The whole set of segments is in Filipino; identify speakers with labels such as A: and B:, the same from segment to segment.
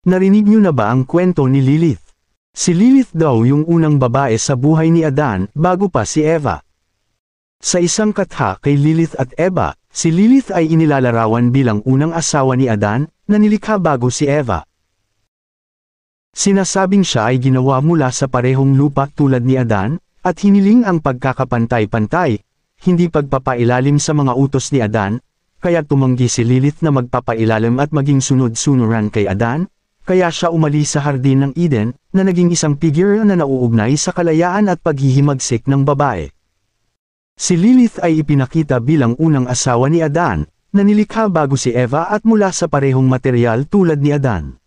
A: Narinig niyo na ba ang kwento ni Lilith? Si Lilith daw yung unang babae sa buhay ni Adan bago pa si Eva. Sa isang katha kay Lilith at Eva, si Lilith ay inilalarawan bilang unang asawa ni Adan na nilikha bago si Eva. Sinasabing siya ay ginawa mula sa parehong lupa tulad ni Adan, at hiniling ang pagkakapantay-pantay, hindi pagpapailalim sa mga utos ni Adan, kaya tumanggi si Lilith na magpapailalim at maging sunod-sunuran kay Adan. Kaya siya umalis sa Hardin ng Eden, na naging isang figure na nauugnay sa kalayaan at paghihimagsik ng babae. Si Lilith ay ipinakita bilang unang asawa ni Adan, na nilikha bago si Eva at mula sa parehong material tulad ni Adan.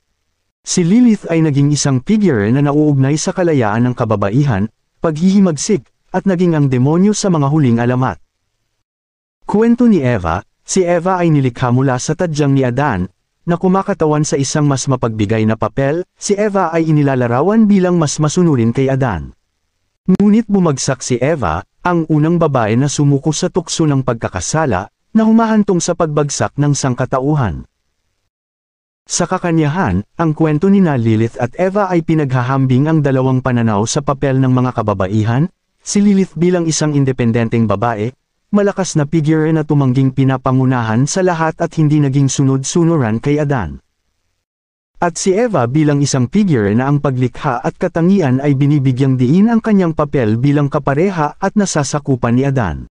A: Si Lilith ay naging isang figure na nauugnay sa kalayaan ng kababaihan, paghihimagsik, at naging ang demonyo sa mga huling alamat. Kwento ni Eva, si Eva ay nilikha mula sa tadyang ni Adan, na kumakatawan sa isang mas mapagbigay na papel. Si Eva ay inilalarawan bilang mas masunurin kay Adan. Ngunit bumagsak si Eva, ang unang babae na sumuko sa tukso ng pagkakasala, na humahantong sa pagbagsak ng sangkatauhan. Sa kakanyahan, ang kwento ni Lilith at Eva ay pinaghahambing ang dalawang pananaw sa papel ng mga kababaihan. Si Lilith bilang isang independenteng babae, malakas na figure na tumangging pinapangunahan sa lahat at hindi naging sunod-sunuran kay Adan. At si Eva bilang isang figure na ang paglikha at katangian ay binibigyang diin ang kanyang papel bilang kapareha at nasasakupan ni Adan.